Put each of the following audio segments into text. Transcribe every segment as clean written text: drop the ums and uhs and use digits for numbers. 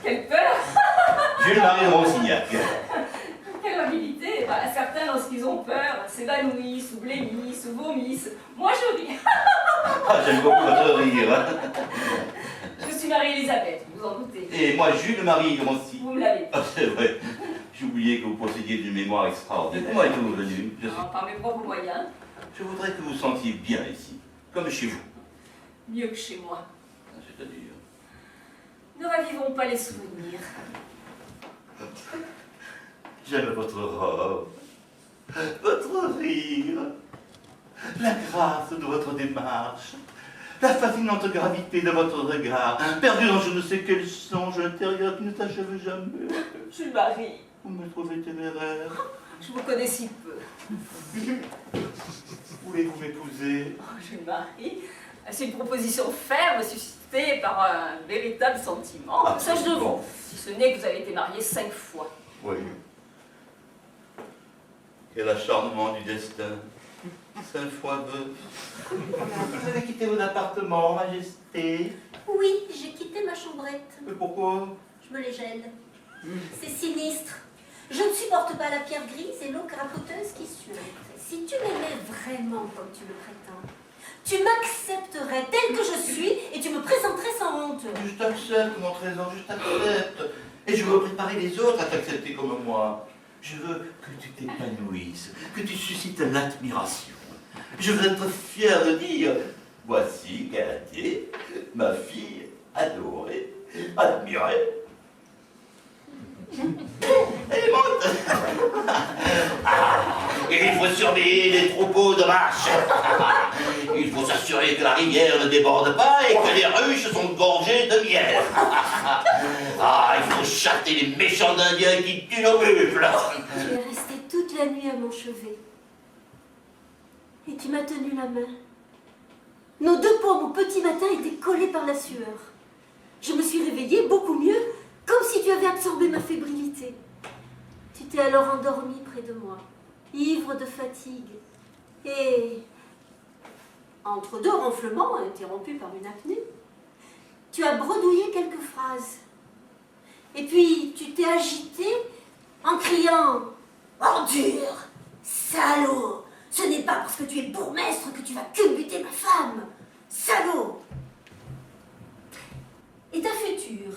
Quelle peur! Jules Marie de Monsignac. Quelle habilité! Bah, certains, lorsqu'ils ont peur, s'évanouissent, ou blêmissent, ou vomissent. Moi, je ris. Ah, j'aime beaucoup votre rire. Je suis Marie-Elisabeth, vous en doutez. Et moi, Jules Marie de Monsignac. Vous me l'avez dit. Ah, c'est vrai. J'ai oublié que vous possédiez une mémoire extraordinaire. Comment êtes-vous venu? Par mes propres moyens. Je voudrais que vous vous sentiez bien ici, comme chez vous. Mieux que chez moi. C'est-à-dire? Ne ravivons pas les souvenirs. J'aime votre robe, votre rire, la grâce de votre démarche, la fascinante gravité de votre regard, perdu dans je ne sais quel songe intérieur qui ne s'achève jamais. Jules Marie, Vous me trouvez téméraire. je vous connais si peu. Voulez-vous m'épouser? Jules Marie, c'est une proposition ferme suscitée par un véritable sentiment. Ah, Sache de bon. vous, si ce n'est que vous avez été marié 5 fois. Oui. Quel acharnement du destin. 5 fois 2. Vous avez quitté votre appartement, Majesté. Oui, j'ai quitté ma chambrette. Mais pourquoi? Je me les gèle. C'est sinistre. Je ne supporte pas la pierre grise et l'eau crapoteuse qui suinte. Si tu m'aimais vraiment comme tu le prétends, tu m'accepterais telle que je suis et tu me présenterais sans honte. Je t'accepte, mon trésor, je t'accepte. Et je veux préparer les autres à t'accepter comme moi. Je veux que tu t'épanouisses, que tu suscites l'admiration. Je veux être fier de dire, voici Galathier, ma fille adorée, admirée. Elle est morte. Il faut surveiller les troupeaux de vaches. Il faut s'assurer que la rivière ne déborde pas et que les ruches sont gorgées de miel. Ah, il faut chasser les méchants Indiens qui tuent nos buffles. Tu es resté toute la nuit à mon chevet. Et tu m'as tenu la main. Nos 2 paumes au petit matin étaient collées par la sueur. Je me suis réveillée beaucoup mieux, comme si tu avais absorbé ma fébrilité. Tu t'es alors endormi près de moi, ivre de fatigue. Et, entre 2 ronflements interrompus par une apnée, tu as bredouillé quelques phrases. Et puis, tu t'es agité en criant « Ordure, salaud, ce n'est pas parce que tu es bourgmestre que tu vas culbuter ma femme, salaud !» Et ta future,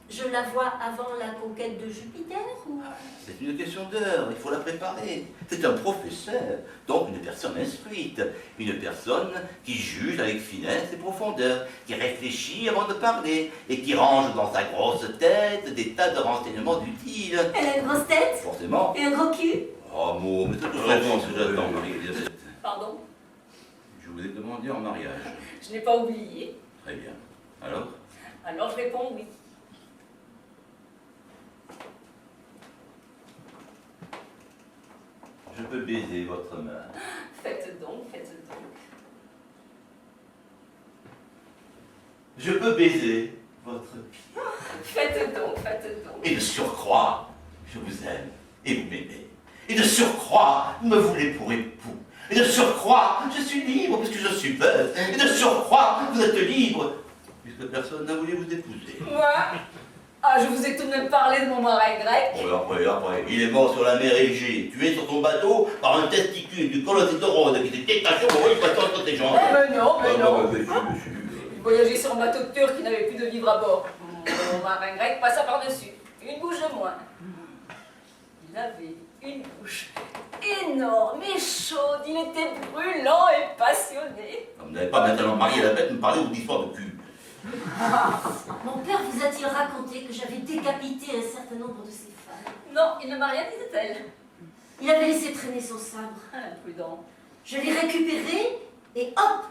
je la vois avant la conquête de Jupiter ou... C'est une question d'heure, il faut la préparer. C'est un professeur, donc une personne instruite, une personne qui juge avec finesse et profondeur, qui réfléchit avant de parler et qui range dans sa grosse tête des tas de renseignements utiles. Elle a une grosse tête Forcément. et un gros cul. Oh, mot, mais c'est tout ça que j'attends, Marie-Elisabeth. Pardon? Je vous ai demandé en mariage. Je n'ai pas oublié. Très bien. Alors? Alors je réponds oui. Je peux baiser votre main. Faites donc, faites donc. Je peux baiser votre pied. Faites donc, faites donc. Et de surcroît, je vous aime et vous m'aimez. Et de surcroît, vous me voulez pour époux. Et de surcroît, je suis libre puisque je suis veuf. Et de surcroît, vous êtes libre puisque personne n'a voulu vous épouser. Moi? Ah, je vous ai tout de même parlé de mon marin grec. Oui, après, il est mort sur la mer Égée, tué sur son bateau par un testicule du colossétorone qui s'est détaché au moment où il passait entre tes jambes. Mais non, mais non. Monsieur. Il voyageait sur un bateau de turc qui n'avait plus de vivre à bord. Mon marin grec passa par-dessus. Une bouche de moins. Il avait une bouche énorme et chaude. Il était brûlant et passionné. Vous n'avez pas maintenant marié la bête, me parler d'histoire de cul. Mon père vous a-t-il raconté que j'avais décapité un certain nombre de ses femmes? Non, il ne m'a rien dit, dit-elle. Il avait laissé traîner son sabre. Imprudent. Je l'ai récupéré et hop!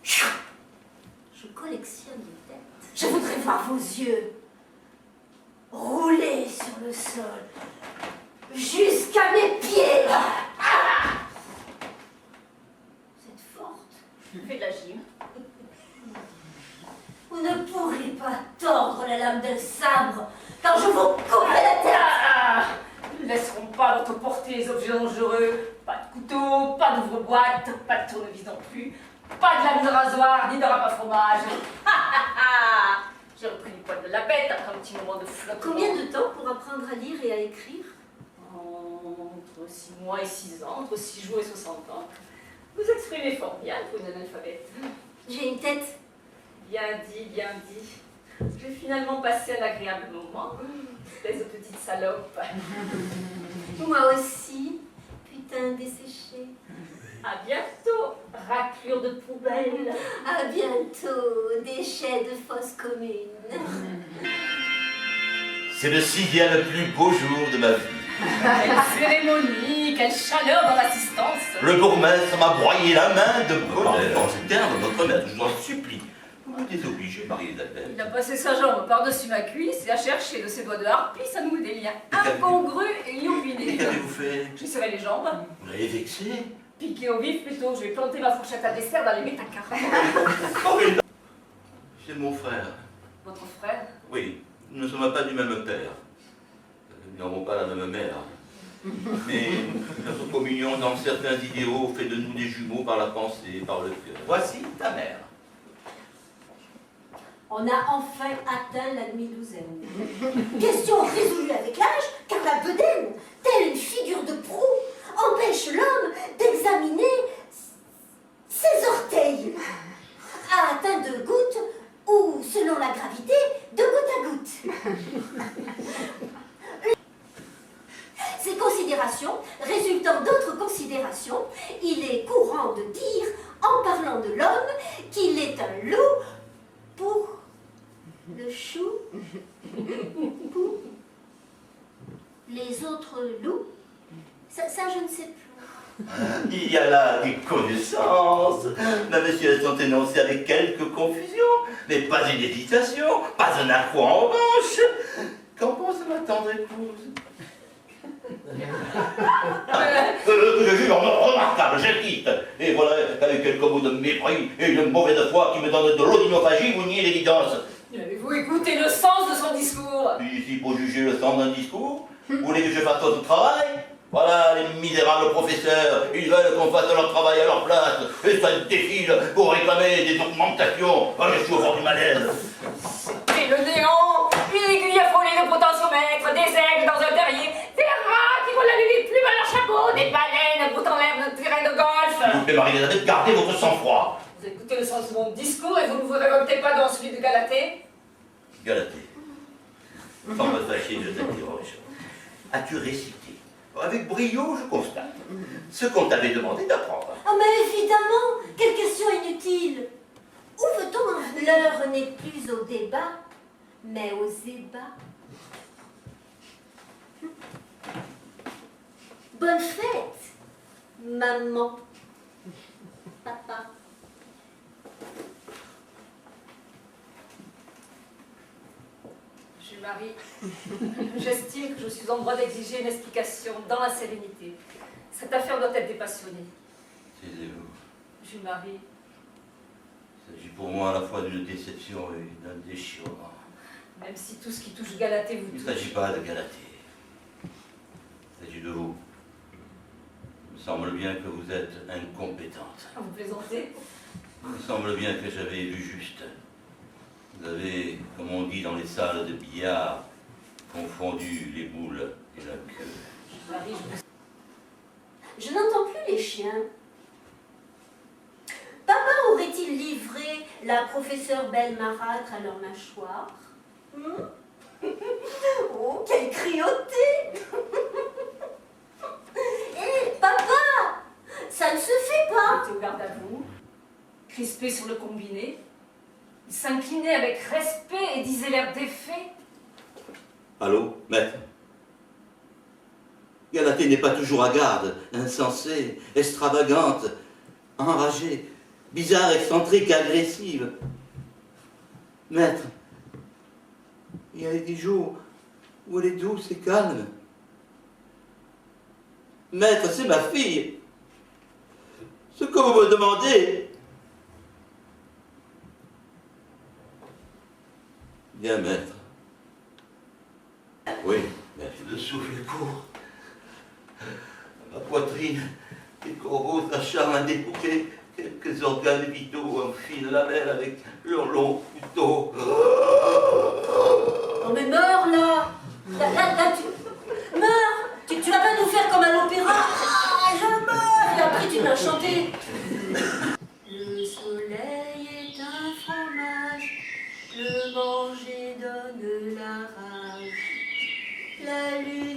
Je collectionne les têtes. Je voudrais voir vos yeux rouler sur le sol jusqu'à mes pieds. Ah! Vous êtes forte. Fais de la gym. Vous ne pourrez pas tordre la lame d'un sabre quand je vous couperai la tête. Ah, nous ne laisserons pas notre portée les objets dangereux. Pas de couteau, pas d'ouvre-boîte, pas de tournevis non plus. Pas de lame de rasoir, ni de râpe à fromage. J'ai repris du poil de la bête après un petit moment de flottement. Combien de temps pour apprendre à lire et à écrire? Entre 6 mois et 6 ans, entre 6 jours et 60 ans. Vous exprimez fort bien pour une analphabète. J'ai une tête. Bien dit, bien dit. J'ai finalement passé un agréable moment. Espèce de petite salope. Moi aussi. Putain desséché. À bientôt, raclure de poubelle. À bientôt, déchets de fosse commune. C'est le 6e plus beau jour de ma vie. Quelle cérémonie, quelle chaleur dans l'assistance. Le bourgmestre m'a broyé la main de bonheur. Non, c'est terne, votre maître, je vous en supplie. Vous m'êtes désobligé, Marie-Isabelle. Il a passé sa jambe par-dessus ma cuisse et a cherché de ses doigts de harpie à nouer des liens incongrus et Et inopinés. qu'avez-vous fait? J'ai serré les jambes, Vous l'avez vexé? piqué au vif plutôt. Je vais planter ma fourchette à dessert dans les métacarpes. C'est mon frère. Votre frère? Oui, nous ne sommes pas du même père. Nous n'avons pas la même mère. Mais notre communion dans certains idéaux fait de nous des jumeaux par la pensée, par le cœur. Voici ta mère. On a enfin atteint la demi-douzaine. Question résolue avec l'âge, car la bedaine, telle une figure de proue, empêche l'homme d'examiner ses orteils. Atteint de gouttes, ou, selon la gravité, de goutte à goutte. Ces considérations résultant d'autres considérations, il est courant de dire, en parlant de l'homme, qu'il est un loup pour le chou, pour les autres loups. Ça je ne sais plus. Il y a là des connaissances. Mais messieurs, elles sont énoncées avec quelques confusions, mais pas une hésitation, pas un accroc en revanche. Qu'en pense ma tendre épouse? Je jure, remarquable, je quitte. Et voilà qu'avec quelques mots de mépris et une mauvaise foi qui me donne de l'odynophagie, vous niez l'évidence. Avez-vous écouté le sens de son discours? Ici pour juger le sens d'un discours. Vous voulez que je fasse votre travail? Voilà les misérables professeurs, ils veulent qu'on fasse leur travail à leur place, et ça défile pour réclamer des augmentations. Moi, je suis au bord du malaise. Et le néant, une aiguille a frôlé le potentiomètre, des aigles dans un terrier, des rats qui volent la nuit des plumes à leur chapeau, des baleines broutant l'air de terrain de golf. S'il vous plaît, Marie-Elisabeth, gardez votre sang-froid. Vous écoutez le sens de mon discours et vous ne vous révoltez pas dans celui de Galatée? Galatée, sans me fâcher, je t'interroge. As-tu récité, avec brio, je constate, ce qu'on t'avait demandé d'apprendre? Oh mais évidemment, quelle question inutile! Où veut-on en venir? L'heure n'est plus au débat, mais aux ébats. Bonne fête, maman, papa. Jules Marie, j'estime que je suis en droit d'exiger une explication dans la sérénité. Cette affaire doit être dépassionnée. Taisez-vous. Jules Marie, Il s'agit pour moi à la fois d'une déception et d'un déchirement. même si tout ce qui touche Galatée vous Il ne touche. s'agit pas de Galatée. Il s'agit de vous. Il me semble bien que vous êtes incompétente. Vous plaisantez? Il me semble bien que j'avais vu juste. Vous avez, comme on dit dans les salles de billard, confondu les boules et la queue. Jules Marie, Je n'entends plus les chiens. Papa aurait-il livré la professeure Belle Marâtre à leur mâchoire? Oh, quelle cruauté! Hé, papa! Ça ne se fait pas! était au garde à vous, crispé sur le combiné. Il s'inclinait avec respect et disait l'air défait. Allô, maître? Galatée n'est pas toujours à garde, insensée, extravagante, enragée, bizarre, excentrique, agressive. Maître, il y a des jours où elle est douce et calme. Maître, c'est ma fille. Ce que vous me demandez. Bien, maître. Oui, maître. Le souffle court. Ma poitrine, les corbeaux s'acharnent à découper quelques organes vitaux enfilent la belle avec leur long couteau. Oh mais meurs là. Là, tu meurs. Tu vas pas nous faire comme à l'opéra. Ah, je meurs. Et après tu vas chanter. Le soleil est un fromage, le manger donne la rage. La lune